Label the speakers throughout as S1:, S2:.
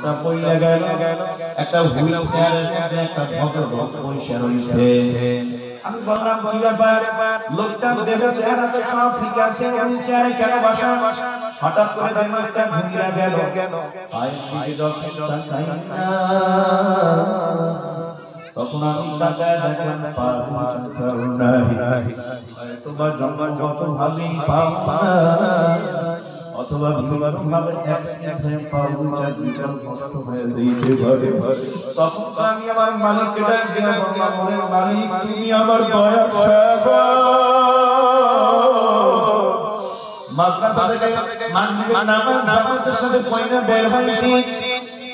S1: মোচা পড়ে গেল একটা হুইল চেয়ারের মধ্যে একটা ভদ্রলোক বসে রয়েছে আমি বললাম কি ব্যাপার লোকটা দেখে চেহারা তো সব ঠিক আছে হুইল চেয়ারে কেন বসা হঠাৎ করে দেখলাম একটা ঘুমিয়ে গেল পায়ের দিকে যখন তাকাই না তখন আমি তাকায় দেখলাম পা নাই অথবা জঙ্গল যত ভাবেই পাও না অথবা বিভিন্ন ভাবে অ্যাক্সিডেন্ট হয়ে পা দুইটা নষ্ট হয়ে যেতে পারে তখন আমি আমার মালিককে ডাক দিয়ে বললাম ওরে মালিক তুমি আমার দয়া সেবা মাদ্রাসা থেকে মানবিক নামাজ জামাতের সাথে পয়না বের হইছি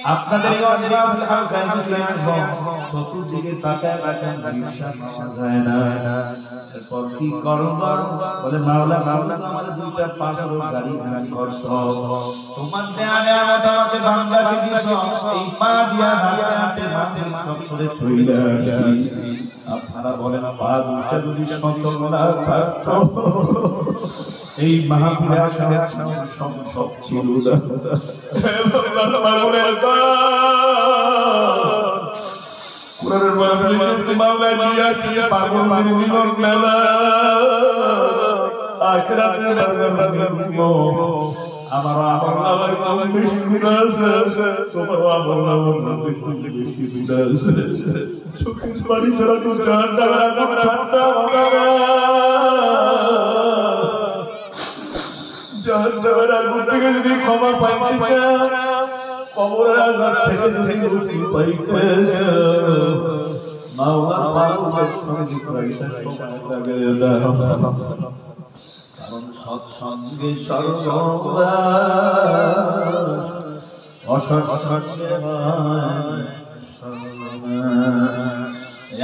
S1: আপনাদের এই অজরাব হালকায় ঢুকে আসবো চতুর্দিকে তাকায় তাকায় রিকশা পাওয়া যায় না এরপর কি করব বলে মাওলা আমার দুইটা পাঁচশো গাড়ি করছো তোমার দেয়ালে আমাকে বান্দাকে দিছো এই পা দিয়া হাতে চত্বরে চইলা আসি আপনারা বলেন পা দুইটা যদি সচল না থাকতো এই মাহফিলে আসা সব ছিল কোরআনের মাহফিলে মাওলা জিয়াসি পাগলের মিলন মেলা আখিরাতের বাজার আমার আল্লাহর কম বেশি গুনাহ আছে তোমার আল্লাহর মধ্যে কম বেশি গুনাহ আছে চোখের পানি ছাড়া তো জাহান্নামের ঠান্ডা হবে জাহান্নামের আগুন থেকে যদি ক্ষমা পাইতে চাও কবরের আযাব থেকে যদি মুক্তি পাইতে মাওলার পালকের সঙ্গে পয়সা সময় লাগে না কারণ সৎসঙ্গে সর্ববাস অসৎসঙ্গে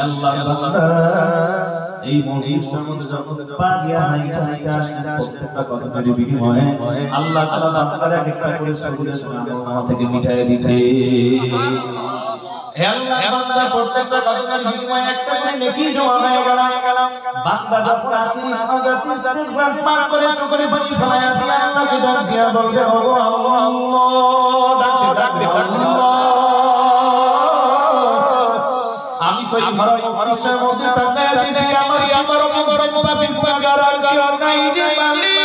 S1: আল্লাহর বান্দা এই মজলিসের মধ্যে যখন পা দিয়া হাইটা আসেন প্রত্যেকটা কথার বিনিময়ে আল্লাহ তাআলা আপনাদের একটা করে সবুরের আমল থেকে মিটায়ে দিয়েছে হে আল্লাহ বান্দা প্রত্যেকটা কথার বিনিময়ে একটা করে নেকি জমা হয়ে গেল বান্দা যখন আখিরি নামাজে ইস্তিগফার পাঠ করে চোখের পানি ফেলায়া দিয়া আল্লাহকে ডাক দিয়া বলবে ও আল্লাহ ডাক দে আল্লাহ আমি তো এই মানুষের মধ্যে তাকায় দেখি আমার মুতাবিক পাগার আর নাই রে মালিক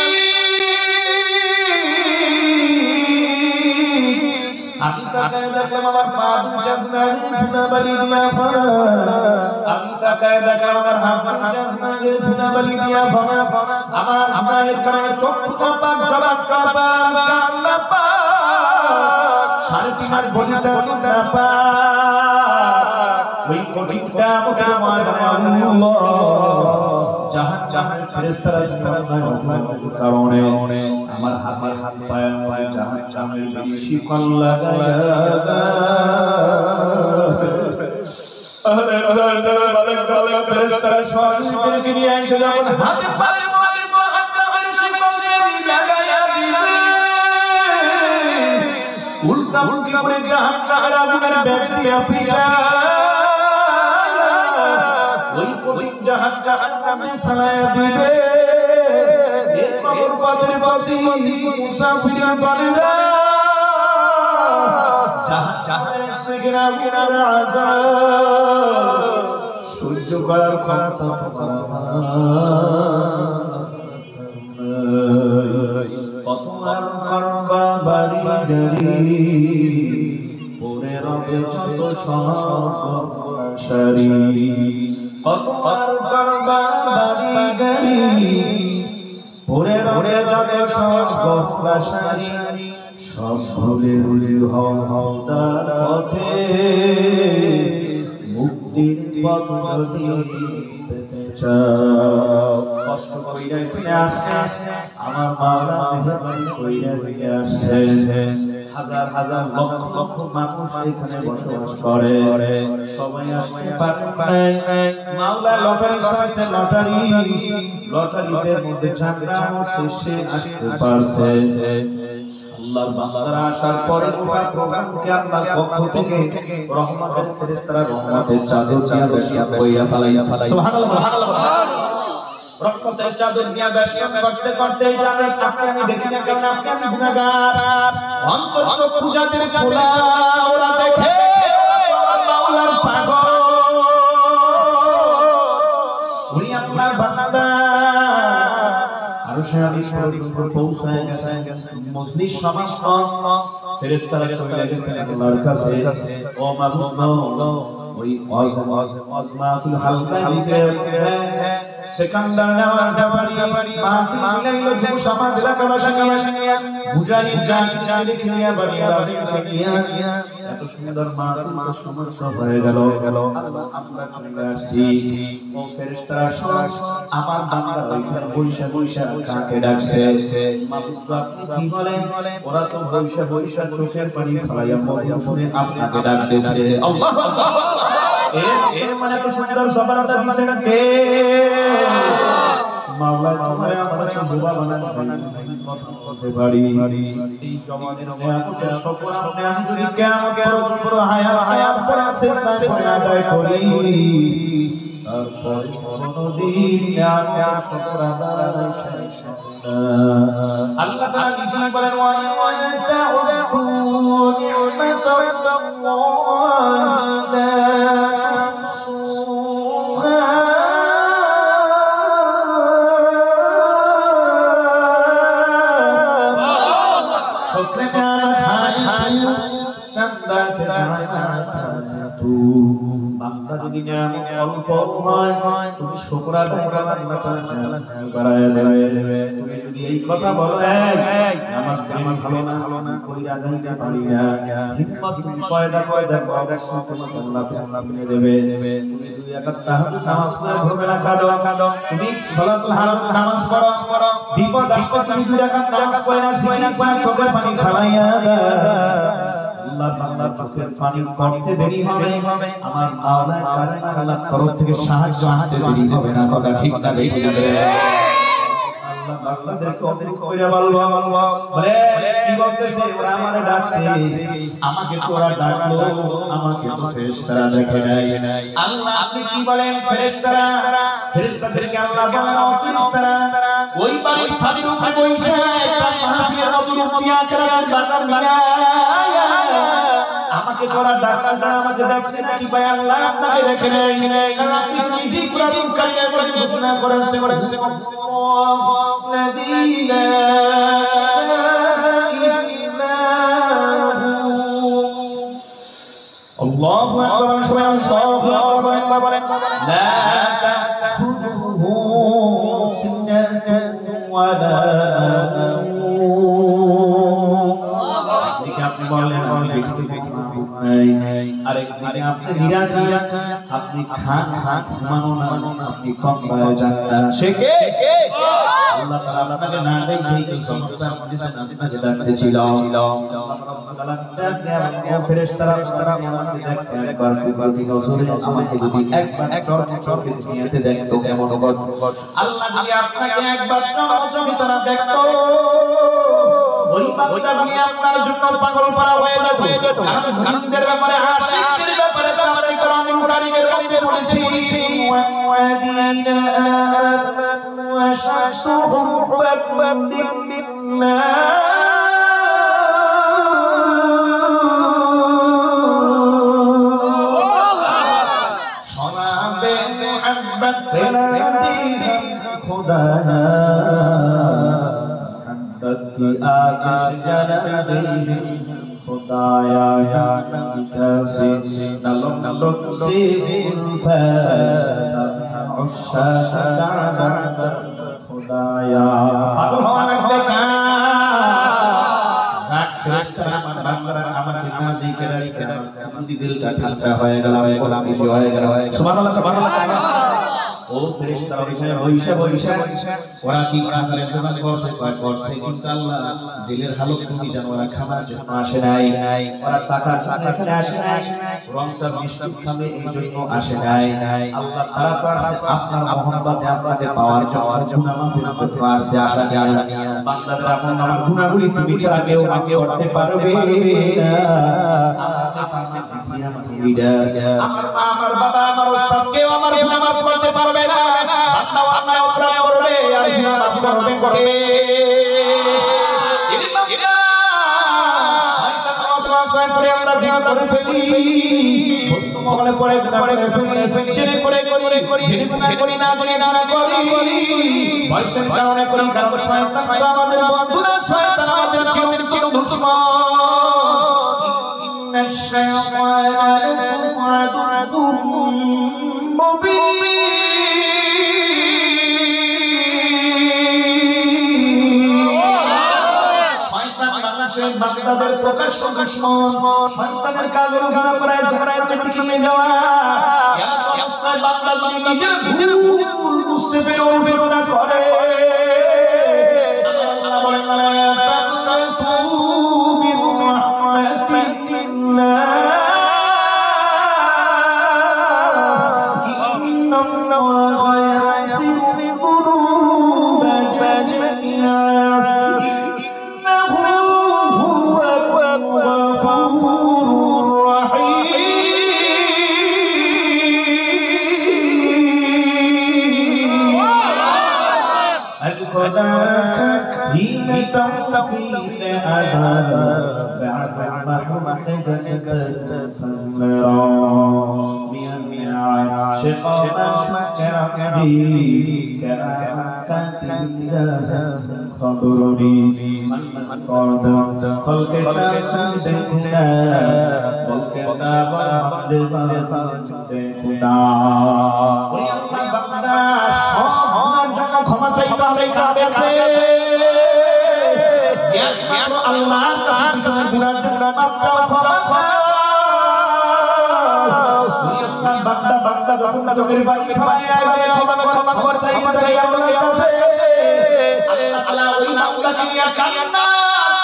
S1: আমি তাকায় দেখলাম আমার পা জান্নাতের ধুলাবালি দিয়া ভরা আমি তাকায় দেখলাম আমার হাত জান্নাতের ধুলাবালি দিয়া ভরা আমার মায়ের কানে চক্ষু চাপাক জবান চাপাক কান্না পাক সাড়ে 3 মাস বলিতা কান্না পাক ওই কঠিনটা ময়দানে আল্লাহ জাহান্নামের ফেরেশতারা জুলুমের কারণে আমার হাত পায়ে জাহান্নামের শিকল লাগায়া আরে বালক ফেরেশতারা সরাসরি নিয়ে এসে যখন হাতে পায়ে জাহান্নামের শিকল লাগায়া দিবে উল্টা মুখে করে জাহান্নামের আগুনের ব্যাপটিয়া পিটা ওই কঠিন জাহান্নামে ফেলায়া দিবে এই কবর পথের পথি মুসাফির বালিরা জাহান্নামের সেকেন্ডের আযাব সহ্য করার ক্ষমতা তোমার করবা বাড়ি গাড়ি পরে রবে যত সারি কতবার করবা বাড়ি গাড়ি পরে রবে যত সারি সব ভুলে হও তার পথে মুক্তির পথ যদি পেতে চাও কষ্ট কইরা ফিরে আসে আমার মাওলা মেহেরবানি কইরা ফিরে আসে হাজার হাজার লক্ষ লক্ষ মানুষ এখানে বসবাস করে সবাই আসতে পারে মাওলা লটারি সাথে লটারির মধ্যে ঝাঁকড়া শেষে আসতে পারছে আল্লাহর বান্দারা আসার পরে গোটা প্রোগ্রামকে আল্লাহর পক্ষ থেকে রহমতের ফেরেশতারা রহমতের চাদর দিয়া বসিয়া কইয়া ফেলাইয়া সুবহানাল্লাহ সুবহানাল্লাহ রহমতের চাদর দিয়া বেষ্টন করতে করতে যাবে তাকে আমি দেখি না কারণ আপনি আমি গুনাহগার অন্তর চক্ষু যাদের খোলা ওরা দেখে আমার মাওলার পাগল উনি আপনার বান্দা আরশে আজিম পর্যন্ত পৌঁছায় গেছে মজলিস সমস্ত ফেরেশতারা চলে গেছে আল্লাহর কাছে ও মাবুদ ওই আজমাতুল হালকা লিখে সেকান্দার নামাজ পড়ি মাহফিল মিলাইলো যে সমাজ এলাকাবাসী নিয়ে বুঝানি যা লিখে নিয়ে বাড়িয়া নিয়ে এত সুন্দর মাহফিল তো সমস্ত হয়ে গেল আল্লাহ আমরা চলে আসছি ও ফেরেশতারা সব আমার বান্দা ওইখানে বৈশা কাকে ডাকছে মাহবুব আপনি কি বলেন ওরা তো বৈশা চোখের পানি ফলাইয়া মধু শুনে আপনাকে ডাকতেছে আল্লাহু আকবার এর মানে তো সুন্দর সফলতা দিছে না কে মাওলা তোমারে আমাদের বুবা বানানো কথা বলতে পারি এই জমানের নিয়ামতের সকল আপনি আমি যদি কিয়ামতের পুরো হায়াত পর সিজদা করে আদায় করি তারপর কোনদিন নিয়ামত শুকর আদায় শেষ আল্লাহ তাআলা নিজে বলেন ওয়া তাউদু নি'মাতাল্লাহ বান্দা যদি নিয়ামত অল্প হয় তুমি শুকর আদায় করো আল্লাহ তাআলা বাড়ায়া দেবে তুমি যদি এই কথা বলো আমার প্রেম ভালো না কই আদাইতে পারি না হিম্মত তুমি পয়দা অবশ্যই তোমাকে আল্লাহ পেয়ে দেবে তুমি দুই রাকাত তাহাজ্জুদ নামাজ পড়ে ভোরবেলা কাঁদো তুমি সালাতুল হারাম নামাজ পড়ো বিপদ আসছে তুমি দুই রাকাত নামাজ পড়ে না চোখের পানি খালাইয়া আল্লাহ বান্দার চোখের পানি পড়তে দেরি হবে আমার মাওলা কারীমের তরফ থেকে সাহায্য আসতে দেরি হবে না কথা ঠিক না দেখে যাবে আল্লাহ বান্দাদেরকে অধিক কইরা বলবো বলে কি বলতেছে ওরা আমারে ডাকছে আমাকে তো ওরা ডাকলো আমাকে তো ফেরেশতারা দেখে নাই আল্লাহ আপনি কি বলেন ফেরেশতাদেরকে আল্লাহ বলেন ও ফেরেশতারা ওই বাড়ির ছাদের উপরে বসে একটা মাহফিলের নতুন আখিরাতের বাজার মিলায়া আমাকে তোরা ডাকছিস আমাকে দেখছিস নাকি ভাই আল্লাহ আপনাকে দেখে নাই কারণ আপনি নিজেই কোরআন কারিমের মধ্যে ঘোষণা করেছেন আল্লাযীনা আল্লাহু আকবার আল্লাহু আকবার বলেন লা তাখুযুহু সিনাতুন ওয়ালা আপনি বলেন আরেকদিকে আপনি নিরাশ আপনি খান ঘুমানো না আপনি কম পায় যান না সে কে আল্লাহ তাআলা আপনাকে না দেখেই তো সমস্যার মধ্যে আপনাকে ডাকতেছিল আল্লাহ তাআলা ফেরেশতারা আমাকে দেখতে একবার কুবাতি নজরে আমাকে যদি একবার চরকে দুনিয়াতে দেখতো কেমন হতো আল্লাহ যদি আপনাকে একবার চরকে তারা দেখতো ওই বান্দা দুনিয়া আপনার জন্য পাগল পারা হয়ে যেত কারণ মুমিনদের ব্যাপারে আশিকদের ব্যাপারে আমরা কোরআনের কারিমে বলেছি ওয়াদিনা আমানু ওয়াশাশুহুম বিল্লাহ শরাবে মুহাব্বত তেলাওয়াতি খুদা की आतिश जला दिल खुदाया या नबी कैसे नलक से उल्फा उस्सा काबा खुदाया पागल হওয়া লাগবে কার যাক ফেরেশতারা আমার বান্দারা আমাকে না দেখে রাখে যদি দিলটা ঠান্ডা হয়ে গেল গোলাম খুশি হয়ে গেল সুবহানাল্লাহ সুবহানাল্লাহ ও ফেরেশতারা ওইখানে বৈশা ওরা কি কাফের জন্য করছে কিন্তু আল্লাহ দিলের হালত তুমি জানো ওরা খাবার জন্য আসে নাই ওরা টাকার জন্য এখানে আসে নাই রংসা বিস্কুট খাবে এই জন্য আসে নাই আল্লাহ তাআলা তো আপনার মহব্বতে আপনাকে পাওয়ার জন্য গুনাহ মাফ করতে আসছে আশা নিয়ে বান্দাদের আপন আমার গুনাহগুলি তুমি ছাড়া কেউ করতে পারবে না আমার মা আমার বাবা আমার উস্তাদ কেউ আমার গুনাহ মাফ করতে পারবে না বান্দা অন্যায় অপরাধ করবেন কে? এরে বাবা শয়তান ওয়াসওয়াসায় পড়ে আমরা গুনাহ করে ফেলি, মহলে পড়ে গুনাহ করে ফেলি, জেনে করে জেনে গুনাহ করি না জেনে না করি, বয়সের কারণে করি, কারণ শয়তান তো আমাদের বন্ধু না, শয়তান আমাদের জীবনের চির দুশমন। ইন্নাশ শায়াতানা লাকুম আদুউম মুবিন। বান্দাদের প্রকাশ্য দুশমন, সন্তানের কাজ হলো গুনাহ করায় দিকে নিয়ে যাওয়া। এমন অবস্থায় বান্দা যদি নিজের ভুল বুঝতে পেরে অনুশোচনা করে, আল্লাহ বলেন লা তাকনাতু মির রাহমাতিল্লাহ ইন্নাল্লাহা ইয়াগফিরু যুনুবা জামিআ ক্ষমা চাইতে হবে কাছে আল্লাহর কাছে গুনার জন্য মাফ চাও, ক্ষমা চাও। বান্দা যখন চোখের পানি ফেলায় ক্ষমা করে চাই আল্লাহর কাছে, আল্লাহ ওই বান্দাকে নিয়ে কান্না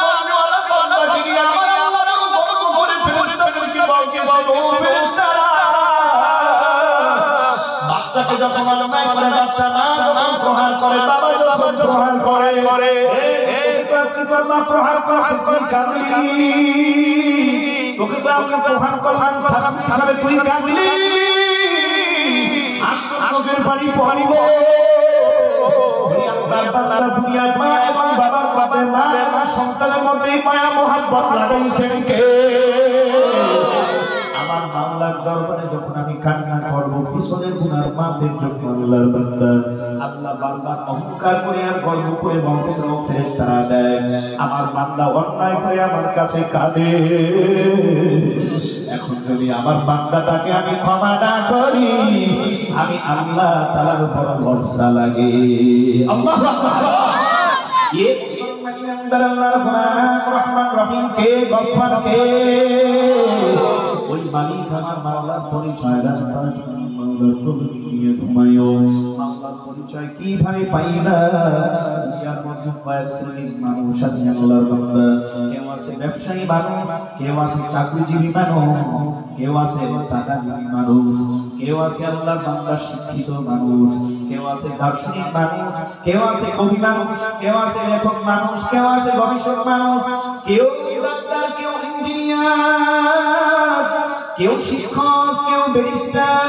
S1: করে, ওই বান্দাকে নিয়ে আমার আল্লাহ বড় করে ফেরেশতাদেরকে বলবো ফেরেশতারা বাচ্চাকে যখন অন্যায় করে, বাচ্চা মা যখন প্রহার করে, বাবা যখন প্রহার করে, প্রহার করে কাঁদলি, তোকে তো আমি প্রহার করলাম সারা হিসাবে তুই কাঁদলি, চোখের পানি পড়িব। দুনিয়ার মা এবং বাবার মা এবং সন্তানের মধ্যে মায়া মহাব্বত লাগাইছেন কে? আমার মাওলার দরবারে যখন আমি কান্না করব, পিছনের গুনার মাফের জন্য আল্লাহর বান্দা, আল্লাহ বারবার অহংকার করে আর গর্ব করে বলতেছেন ও ফেরেশতারা দেয় আমার বান্দা অন্যায় করে আমার কাছে কাঁদে, এখন যদি আমার বান্দাটাকে আমি ক্ষমা না করি, আমি আল্লাহ তাআলার উপর ভরসা লাগে। আল্লাহু আকবার। ये मुसलमान अल्लाह रहमान रहीम के गफ्फार के ওই মালিক আমার মাওলার পরিচয় রাস্তার মাওলার কবর নিয়ে ঘুমায়ো। মাওলার পরিচয় কিভাবে পাইবা? দুনিয়ার মধ্যে কয়েক শ্রেণীর মানুষ আছে আল্লাহর বান্দা, কেউ আছে ব্যবসায়ী মানুষ, কেউ আছে চাকরিজীবী মানুষ, কেউ আছে টাকাজীবী মানুষ, কেউ আছে আল্লাহর বান্দা শিক্ষিত মানুষ, কেউ আছে দার্শনিক মানুষ, কেউ আছে কবি মানুষ, কেউ আছে লেখক মানুষ, কেউ আছে গবেষক মানুষ, কেউ ডাক্তার, কেউ ইঞ্জিনিয়ার, কেউ শিক্ষক, কেউ ব্যারিস্টার।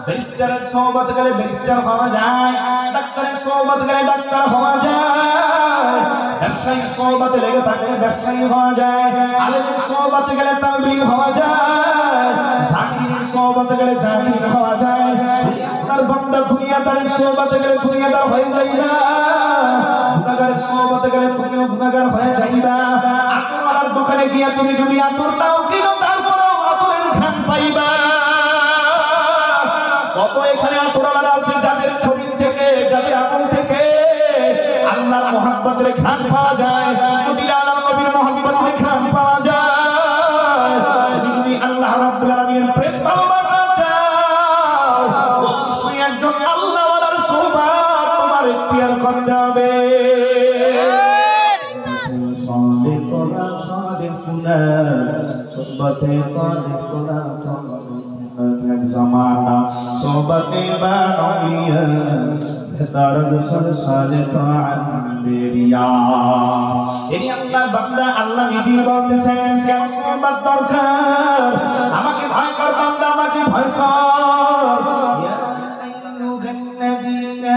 S1: ব্যারিস্টারের সোহবত গেলে ব্যারিস্টার হওয়া যায়, ডাক্তারের সোহবত গেলে ডাক্তার হওয়া যায়, ব্যবসায়ী সোহবতে লেগে থাকলে ব্যবসায়ী হওয়া যায়, আলেমের সোহবতে গেলে তালিম হওয়া যায়, জাকিরের সোহবতে গেলে জাকির হওয়া যায়। তার বান্দা দুনিয়াদারের সোহবতে গেলে দুনিয়াদার হয়ে যাইবা, গুনাহগারের সোহবতে গেলে তুমিও গুনাহগার হয়ে যাইবা। আতরওয়ালার দোকানে গিয়া তুমি যদি আতর নাও কিনো, তারপরেও আতরের ঘ্রাণ পাইবা। কত এখানে আতরওয়ালা আছে যাদের শরীর থেকে, যাদের আতর থেকে আল্লাহর মহব্বতের ঘ্রাণ পাওয়া যায়, নবী আল্লাহর নবীর মহব্বতের ঘ্রাণ পাওয়া যায়। তুমি আল্লাহ রাব্বুল আলামিনের প্রেম ভালোবাসা চাও, অবশ্যই একজন আল্লাহওয়ালার সোহবত তোমার ইখতিয়ার করতে হবে। সাদিকুনা সাদিকুনা সোহবতে কাদিকুনা জামানা সোহবতে বানিয়া তারদ সরসালে তাআলিয়া। এই আল্লাহর বান্দা আল্লাহ নিজেই বলতেছেন কেন সোহবত দরকার, আমাকে ভয় কর বান্দা, আমাকে ভয় কর। ইয়া আইয়ুহাল্লাযীনা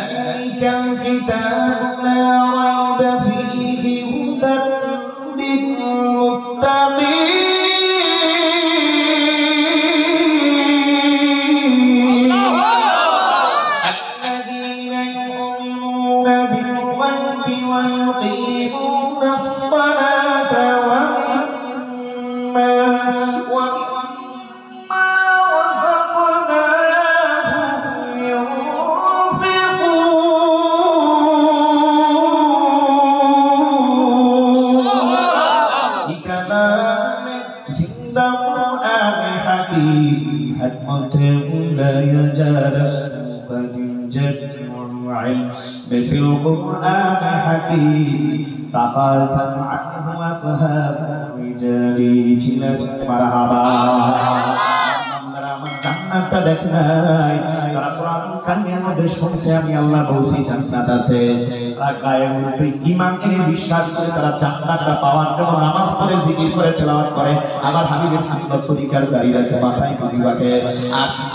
S1: যালিকাল কিতাবু লা রাইবা ফীহি হুদাল লিল মুত্তাকিন আল্লাযীনা ইউমিনুনা বিল গায়বি ওয়া yuqīmūnas salāta wa mimma في القرآن حكيم تقاسم عنه أصحاب الرجال جلت مرحبا জান্নাতটা দেখে নাই তারা কোরআন কানের মধ্যে শুনছে আমি আল্লাহ বলছি জান্নাত আছে তারা গায়ের মধ্যে ঈমান এনে বিশ্বাস করে তারা জান্নাতটা পাওয়ার জন্য নামাজ পড়ে জিকির করে তেলাওয়াত করে আমার হাবিবের সুন্নাত তরিকার দাঁড়িয়ে রাখে মাথায় টুপি রাখে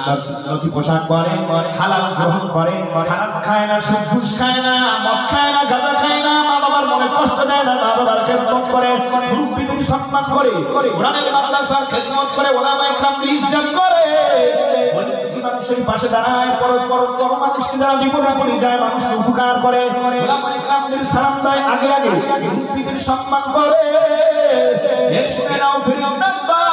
S1: আর সুন্দর পোশাক পরে হালাল গ্রহণ করে খারাপ খায় না সুদ ঘুষ খায় না মদ খায় না গাঁজা খায় না মা বাবার মনে কষ্ট দেয় না মা বাবার খেদমত করে মুরব্বিদের সম্মান করে কোরআনের মাদ্রাসার খেদমত করে ওলামায়ে কেরামদের ইজ্জত করে মানুষের পাশে দাঁড়ায় মানুষকে যারা বিপদে পড়ে যায় মানুষকে উপকার করে ওলামায়ে কেরামদের সালাম দেয় আগে আগে মুরব্বিদের সম্মান করে শুনে নাও ফেরেশতারা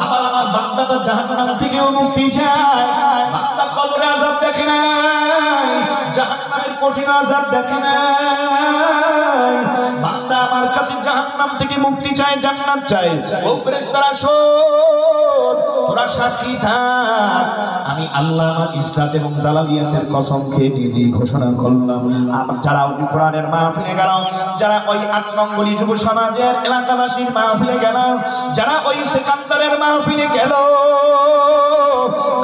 S1: আবার আমার বান্দাটা জাহান্নাম থেকেও মুক্তি চায় বান্দা কবরে আযাব দেখে না জাহান্নামের কঠিন আযাব দেখে না বান্দা আমার কাছে জাহান্নাম থেকে মুক্তি চায় জান্নাত চায় ও ফেরেশতারা শোন তোরা সাক্ষী থাক আমি আল্লাহ আমার ইজ্জত এবং জালালিয়াতের কসম খেয়ে নিজেই ঘোষণা করলাম যারা ওই কোরআনের মাহফিলে গেল যারা ওই ৮ নং গলি যুব সমাজের এলাকাবাসীর মাহফিলে গেল যারা ওই সেকান্দারের মাহফিলে গেল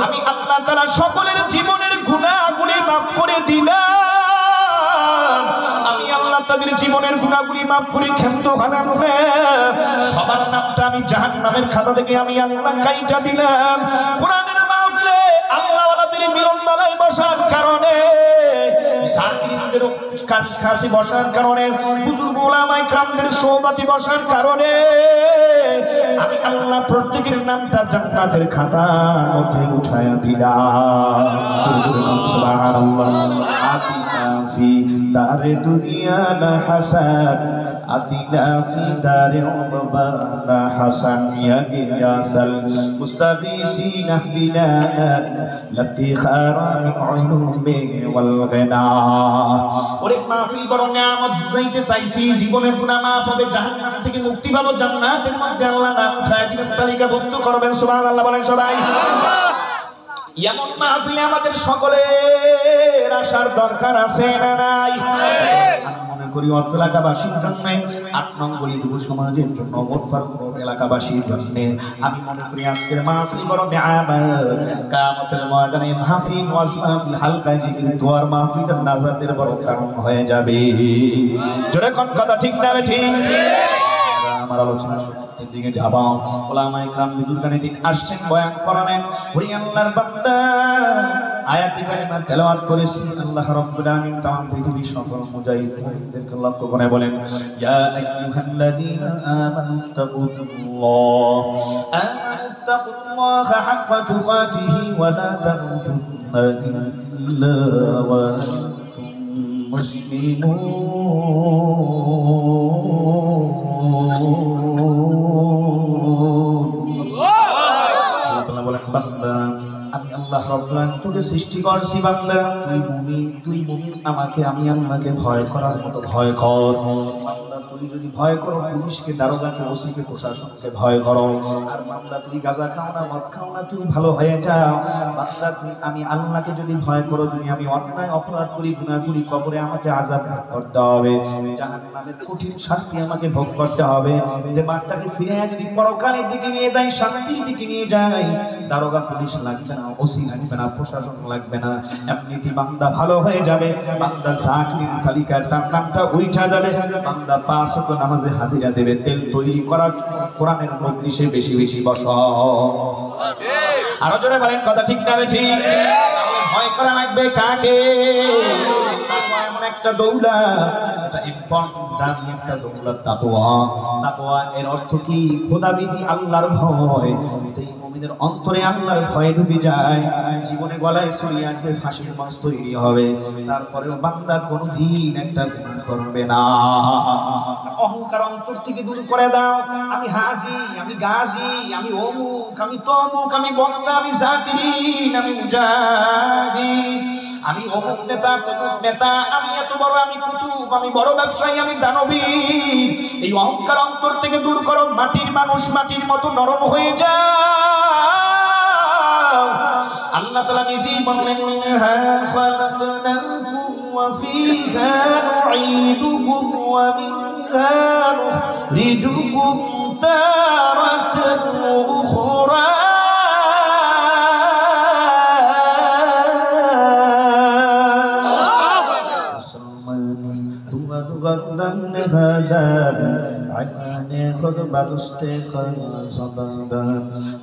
S1: আমি আল্লাহ তাআলা সকলের জীবনের গুনাহগুলি মাফ করে দিলাম আমি আল্লাহ তাদের জীবনের গুনাহগুলি মাফ করে খেমতোখানা মুখে সবার নামটা আমি জাহান্নামের খাতা থেকে আমি আল্লাহ কাইটা দিলাম কোরআনের মাহফিলে আল্লাহওয়ালাদের মিলনমেলায় বসার কারণে জাকিরদের কাছে বসার কারণে বুজুর্গ উলামায়ে কেরামদের সোহবতে বসার কারণে আমি আল্লাহ প্রত্যেকের নামটা জান্নাতের খাতার মধ্যে উঠায়া দিলাম সুবহানাল্লাহ আতিনা ফি দারে দুনিয়া না হাসান আতিনা ফি দারে উকবা হাসান ইয়া গিয়াসাল মুস্তাগীসিনা দিনা লাতিখারা মিন উলুমি ওয়াল গিনা ওরে মাহফিল বড় নিয়ামত বুঝাইতে চাইছি জীবনের গুনাহ মাফ হবে জাহান্নাম থেকে মুক্তি পাবো জান্নাতের মধ্যে আল্লাহ নাম উঠায় দিবেন তালিকাভুক্ত করবেন সুবহানাল্লাহ বলেন সবাই এমন মাহফিলে আমাদের সকলের আসার দরকার আছে না নাই আমি মনে করি অত্র এলাকাবাসীর জন্য ৮ নং গলি যুব সমাজের জন্য ওমর ফারুক এলাকাবাসীর জন্য আমি মনে করি আজকের মাহফিল বড় নিয়ামত কিয়ামতের ময়দানে মাহফিল ওয়াজ মাহফিল হালকায় জিকির দোয়ার মাহফিল নাজাতের বড় কারণ হয়ে যাবে জোরে কোন কথা ঠিক না ঠিক আমার আলোচনা সত্যের দিকে যাবা ওলামায়ে কেরাম বুজুর্গানে দিন আসছেন বয়ান করাবেন ওরে আল্লাহর বান্দা আয়াতে কারিমা তেলাওয়াত করেছি আল্লাহ রাব্বুল আলামিন তাম পৃথিবীর সকল মুজাহিদদেরকে লক্ষ্য করে বলেন ইয়া আইয়ুহাল্লাযীনা আমানু তাকুল্লাহ হাক্কা তুকাতিহি ওয়া লা তামুতুন্না ইল্লা ওয়া আনতুম মুসলিমুন আমি আল্লাহ রাব্বুল আলামিন তোকে সৃষ্টি করছি বান্দা তুই মুমিন আমাকে আমি আল্লাহকে ভয় করার মতো ভয় কর বান্দা তুই যদি ভয় করো পুলিশকে দারোগাকে ওসিকে প্রশাসনকে ভয় করো আর বান্দা তুই গাঁজা খাও না মদ খাও না তুই ভালো হয়ে যাও বান্দা তুই আমি আল্লাহকে যদি ভয় করো যদি আমি অন্যায় অপরাধ করি গুনাহ করি কবরে আমাকে আযাব ভোগ করতে হবে জাহান্নামের কঠিন শাস্তি আমাকে ভোগ করতে হবে যে বান্দাকে ফিরে যদি পরকালের দিকে নিয়ে যায় শাস্তির দিকে নিয়ে যায় দারোগা পুলিশ লাগবে না ওসি লাগবে না প্রশাসন লাগবে না এমনিতেই বান্দা ভালো হয়ে যাবে বান্দা জাকির তালিকার তার নামটা উঠা যাবে বান্দা ৫ ওয়াক্ত নামাজে হাজিরা দেবে তেল তৈরি করার কোরআনের মজলিসে বেশি বেশি বসো আরো জোরে বলেন কথা ঠিক না ঠিক ভয় করা লাগবে কাকে? তাকওয়া এমন একটা দৌলত, এটা ইম্পর্টেন্ট দামি একটা দৌলত তাকওয়া। তাকওয়া এর অর্থ কি? খোদাবিধি, আল্লাহর ভয়। সেই মুমিনের অন্তরে আল্লাহর ভয় ঢুকে যায়, জীবনে গলায় ছড়িয়ে আসবে ফাঁসির মাছ তৈরি হবে, তারপরেও বান্দা কোনোদিন একটা গুনাহ করবে না। অহংকার অন্তর থেকে দূর করে দাও। আমি হাজি, আমি গাজী, আমি অমুক, আমি তমুক, আমি বক্তা, আমি জাকিরিন, আমি মুজাহিদ, আমি অমুক নেতা, তমুক নেতা, আমি এত বড়, আমি কুতুব, আমি বড় ব্যবসায়ী, আমি দানবীর। এই অহংকার অন্তর থেকে দূর করো। মাটির মানুষ মাটির মতো নরম হয়ে যাও। আল্লাহ তাআলা নিজেই বললেন, মিনহা খালাকনাকুম ওয়া ফীহা নুঈদুকুম ওয়া মিনহা নুখরিজুকুম তারাতান উখরা।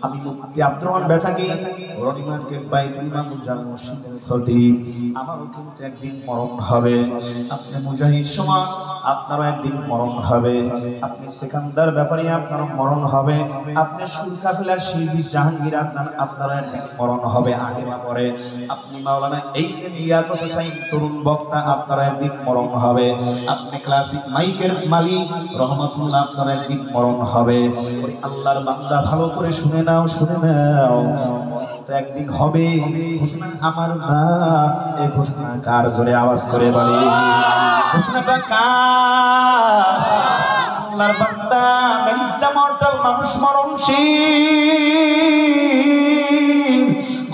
S1: আমি মুফতি আব্দুর রহমান বেতাগী রনি মার্কেট বাইতুল মামুন জামে মসজিদের খতিব। আমারও কিন্তু একদিন মরণ হবে। আপনি মুজাহিদ সমাজ, আপনারও একদিন মরণ হবে। আপনি সেকান্দার ব্যাপারে আপনারও মরণ হবে। আপনি সুর কাফেলার শিল্পী জাহাঙ্গীর আদনান, আপনারও একদিন মরণ হবে। আগে না পরে আপনি মাওলানা এইচএম লিয়াকত হোসেন তরুণ বক্তা, আপনারও একদিন মরণ হবে। আপনি ক্লাসিক মাইকের মালিক রহমাতুল্লাহ, আপনার একদিন মরণ হবে। ওই আল্লাহর বান্দা ভালো করে শুনে নাও, শুনে নাও, তো একদিন হবে। ঘোষণা আমার না, এই ঘোষণা কার? জোরে আওয়াজ করে বলে, ঘোষণাটা কার? আল্লাহর বান্দা মেরিস দা মর্টাল, মানুষ মরণশীল।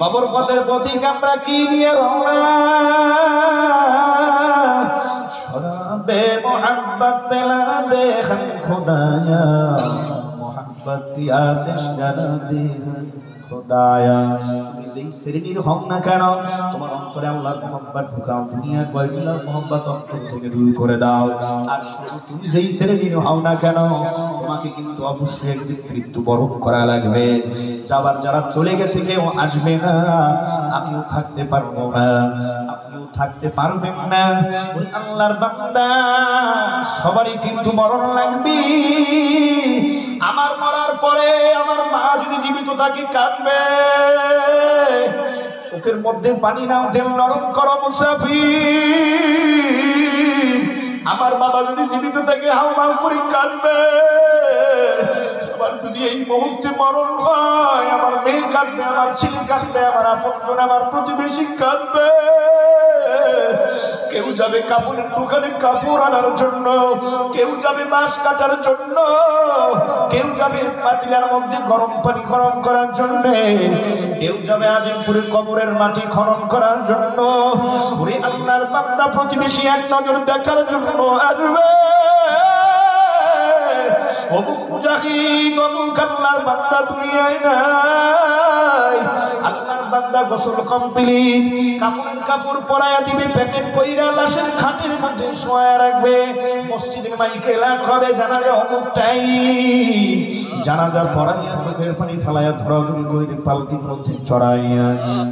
S1: কবর পথের পথিক আমরা কি নিয়ে রওনা? शराबे मोहब्बत पिला दे हम खुदाया, मोहब्बत की आतिश जला दे हम खुदाया। তুমি যেই শ্রেণীর হও না কেন, তোমার অন্তরে আল্লাহর মহব্বত ঢুকাও, দুনিয়ার বয়গুলোর মহব্বত অন্তর থেকে দূর করে দাও। আর শুধু তুমি যেই শ্রেণীর হও না কেন, তোমাকে কিন্তু অবশ্যই একদিন মৃত্যুবরণ করা লাগবে। যাবার যারা চলে গেছে কেউ আসবে না, আমিও থাকতে পারবো না, আপনিও থাকতে পারবেন না। ওই আল্লাহর বান্দা সবারই কিন্তু মরণ লাগবে। আমার মরার পরে আমার মা যদি জীবিত থাকে কাঁদবে, চোখের মধ্যে পানি নাও, তেল নরম করো মুসাফির। আমার বাবা যদি জীবিত থাকে হাউমাউ করে কাঁদবে। আমার যদি এই মুহূর্তে মরণ হয়, আমার মেয়ে কাঁদবে, আমার ছেলে কাঁদবে, আমার আপনজন, আমার প্রতিবেশী কাঁদবে। কেউ যাবে কাপড়ের দোকানে কাপড় আনার জন্য, কেউ যাবে বাঁশ কাটার জন্য, কেউ যাবে পাতিলার মধ্যে গরম পানি গরম করার জন্য, কেউ যাবে আজিমপুরের কবরের মাটি খনন করার জন্য। ওরে আল্লাহর বান্দা প্রতিবেশী এক নজর দেখার জন্য আসবে। অমুক মুজাহিদ, অমুক আল্লাহর বান্দা দুনিয়ায় নাই। আল্লাহর বান্দা গোসল কমপ্লিট, কাপড়ের কাপড় পরাইয়া দিবে, প্যাকেট কইরা লাশের খাটের মধ্যে শোয়া রাখবে। মসজিদের মাইকে এলান হবে, জানাজা অমুকটাই। জানাজা পড়াইয়া চোখের পানি ফেলাইয়া ধরাধরি করে পালকির মধ্যে চড়াইয়া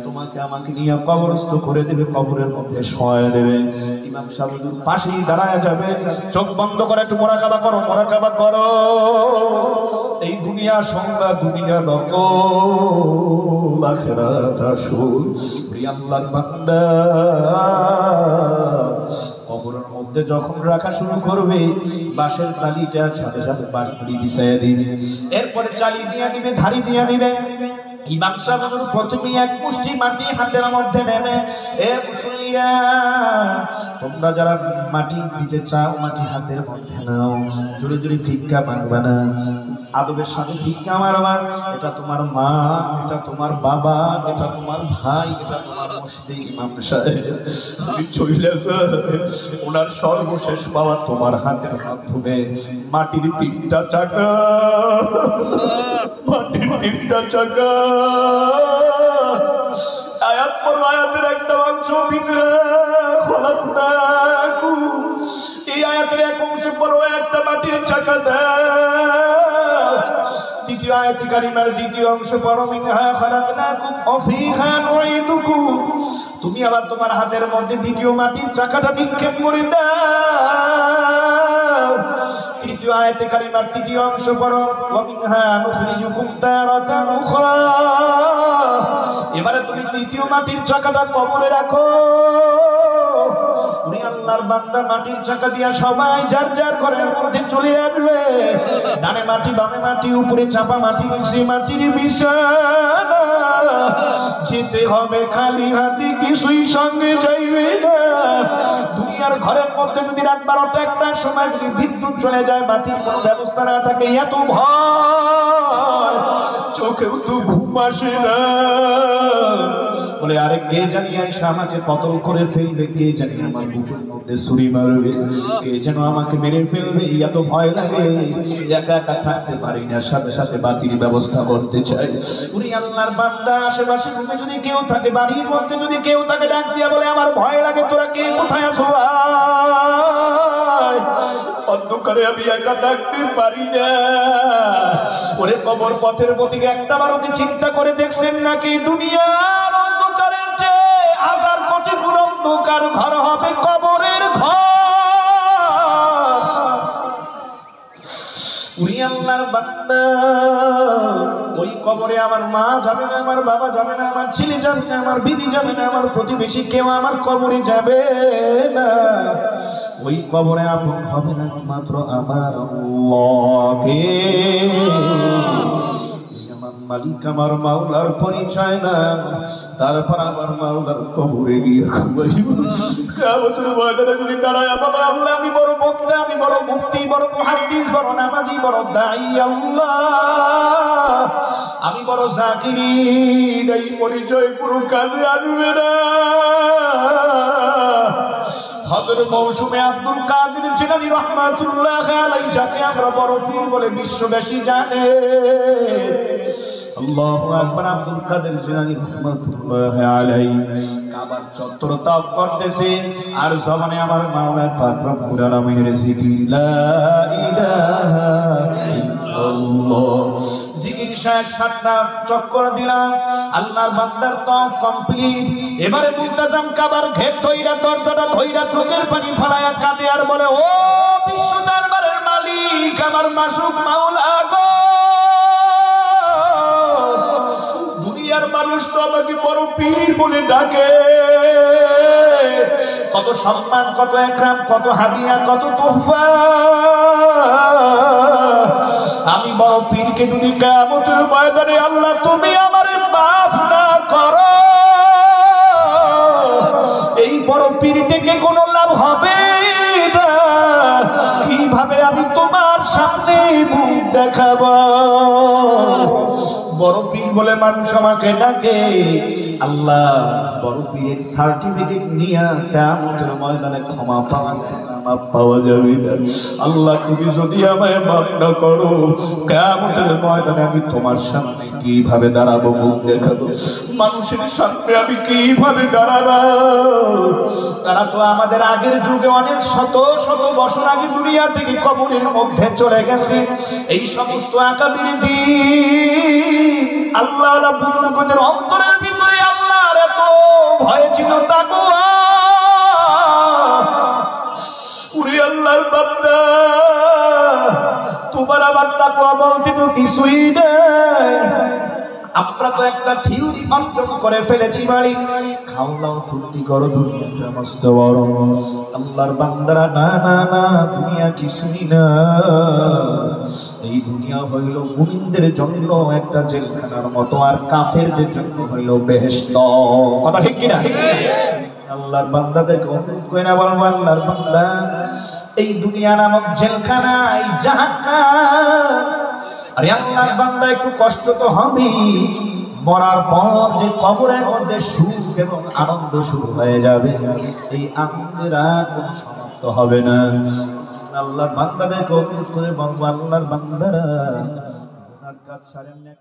S1: তোমাকে আমাকে নিয়ে কবরস্থ করে দেবে, কবরের মধ্যে শোয়া দেবে। ইমাম সাহেব পাশেই দাঁড়ায় যাবে, চোখ বন্ধ করে একটু মোরাকাবা করো, মোরাকাবা করো। এই দুনিয়া সংজ্ঞা, দুনিয়া নকল, আখিরাত আসল। আল্লাহর বান্দা কবরের মধ্যে যখন রাখা শুরু করবে, বাঁশের চালিটার সাথে সাথে বাঁশগুলি বিছাইয়া দিবে, এরপরে চালি দিয়া দিবে, ধারি দিয়া দিবে। ইমাম সাহেব প্রথমে এক মুষ্টি মাটি হাতের মধ্যে নেবে। এ মুসল্লিরা, তোমরা যারা মাটি দিতে চাও, মাটি হাতের মধ্যে নাও। জোরে জোরে ভিক্ষা মারবা না, আদবের সাথে ভিক্ষা মারবা। এটা তোমার মা, এটা তোমার বাবা, এটা তোমার ভাই, এটা তোমার মসজিদে ইমাম সাহেব। তুমি চলে ওনার সর্বশেষ পাওয়া তোমার হাতের মাধ্যমে মাটির 3টা চাকা, মাটির 3টা চাকা। আয়াত পর আয়াতের একটা অংশ, এই আয়াতের এক অংশ পর একটা মাটির চাকা দেয়। দ্বিতীয় তৃতীয় আয়াত কারিমার দ্বিতীয় অংশ পড়ো, মিনহা খালাকনাকুম ওয়া ফীহা নুঈদুকুম। তুমি আবার তোমার হাতের মধ্যে দ্বিতীয় মাটির চাকাটা নিক্ষেপ করে দাও। তৃতীয় আয়াত কারিমার তৃতীয় অংশ পড়ো, ওয়া মিনহা নুখরিজুকুম তারাতান উখরা। এবারে তুমি তৃতীয় মাটির চাকাটা কবরে রাখো। উনি আল্লাহর বান্দা মাটির চাকা দিয়া সবাই যার যার ঘরের মধ্যে চলে আসবে। ডানে মাটি, বামে মাটি, উপরে চাপা মাটি, নিচে মাটির বিছানা। যেতে হবে খালি হাতে, কিছুই সঙ্গে যাইবে না। দুনিয়ার ঘরের মধ্যে যদি রাত 12টা 1টার সময় যদি বিদ্যুৎ চলে যায়, বাতির কোনো ব্যবস্থা না থাকে, এত ভয়, চোখেও তো ঘুম আসে না। বলে আরে কে জানি আইসা আমাকে কতল করে ফেলবে, কে জানি আমার বুকের মধ্যে ছুরি মারবে, কে যেন আমাকে মেরে ফেলবে, এত ভয় লাগে। একা একা থাকতে পারি না, সাথে সাথে বাতির ব্যবস্থা করতে চাই। উনি আল্লাহর বান্দা, আশেপাশে রুমে যদি কেউ থাকে, বাড়ির মধ্যে যদি কেউ থাকে, ডাক দিয়া বলে আমার ভয় লাগে, তোরা কে কোথায় আছো? অন্ধকারে আমি একা থাকতে পারি না। ওরে কবর পথের প্রতীকে একটা বারও কি চিন্তা করে দেখছেন নাকি? দুনিয়ার অন্ধকারের চেয়ে 1000 কোটি গুণ অন্ধকার ঘর হবে কবরের ঘর। উনি আল্লাহর বান্দা, ওই কবরে আমার মা যাবে না, আমার বাবা যাবে না, আমার ছেলে যাবে না, আমার বিবি যাবে না, আমার প্রতিবেশী কেউ আমার কবরে যাবে না। ওই কবরে আপন হবে না মাত্র আমার আল্লাহকে। আমার মালিক, আমার মাওলার পরিচয় না, তারপর আমার মাওলার কবরে গিয়ে ঘুমাইব। কিয়ামতের ময়দানে যদি দাঁড়ায় বলে আল্লাহ আমি বড় বক্তা, আমি বড় মুফতি, বড় মুহাদ্দিস, বড় নামাজি, বড় দাঈ আল্লাহ, আমি বড় জাকিরিন, এই পরিচয় কোনো কাজে আসবে না। হযরত মৌসুমে আব্দুল কাদের জিলানী রাহমাতুল্লাহ আলাইহি, যাকে আমরা বড় পীর বলে বিশ্ববাসী জানে। আল্লাহু আকবার। আব্দুল কাদের জিলানী রাহমাতুল্লাহ আলাইহি কাবার চত্বর তাওয়াফ করতেছে, আর জবানে আমার মাওলা পাক রব্বুল আলামিনের জিকির, লা ইলাহা ইল্লাল্লাহ। জিকির শেষ, 7টা চক্কর দিলাম, আল্লাহর বান্দার তাওয়াফ কমপ্লিট। এবারে মুলতাজাম কাবার ঘের ধইরা, দরজাটা ধইরা চোখের পানি ফেলায়া কাঁদে আর বলে, ও বিশ্ব দরবারের মালিক, আমার মাসুক মাওলা গো, দুনিয়ার মানুষ তো আমাকে বড় পীর বলে ডাকে, কত সম্মান, কত একরাম, কত হাদিয়া, কত তোহফা। আমি বড় পীরকে যদি কিয়ামতের ময়দানে আল্লাহ তুমি আমারে মাফ না করো, এই বড় পীরটাকে কোনো লাভ হবে না। কিভাবে আমি তোমার সামনে মুখ দেখাবো? বড় পীর বলে মানুষ আমাকে ডাকে। আল্লাহ বড় পীরের সার্টিফিকেট নিয়ে কিয়ামতের ময়দানে ক্ষমা পাওয়া যাবে না। আল্লাহ তুমি যদি আমায় মাফ না করো, কিয়ামতের ময়দানে আমি তোমার সামনে কিভাবে দাঁড়াবো, মুখ দেখাবো? মানুষের সামনে আমি কিভাবে দাঁড়াবো? তারা তো আমাদের আগের যুগে অনেক শত শত বছর আগে দুনিয়া থেকে কবরের মধ্যে চলে গেছে। এই সমস্ত আকাবির দ্বীন আল্লাহ বুজুর্গদের অন্তরের ভিতরে আল্লাহর এত ভয় ছিল, তাকওয়া। ওরে আল্লাহর বান্দা, তোমার আবার তাকওয়া বলতে তো কিছুই নেই। আমরা তো একটা থিওরি অর্জন করে ফেলেছি, বাড়ি খাও দাও ফুর্তি করো, দুনিয়াটা মস্ত বড়। আল্লাহর বান্দারা, না না না, দুনিয়া কিছুই না। এই দুনিয়া হইল মুমিনদের জন্য একটা জেলখানার মতো, আর কাফেরদের জন্য হইল বেহেশত। কথা ঠিক কিনা? আল্লাহর বান্দাদেরকে অনুরোধ করে না বলবো, আল্লাহর বান্দা, এই দুনিয়া নামক জেলখানা, এই জাহান্নাম, আরে আল্লাহর বান্দা একটু কষ্ট তো হবে। মরার পর যে কবরের মধ্যে সুখ এবং আনন্দ শুরু হয়ে যাবে, এই আনন্দের আর কোনো সমাপ্ত হবে না। আল্লাহর বান্দাদেরকে অনুরোধ করে বলবো, আল্লাহর বান্দারা গুনার কাজ ছাড়েন না।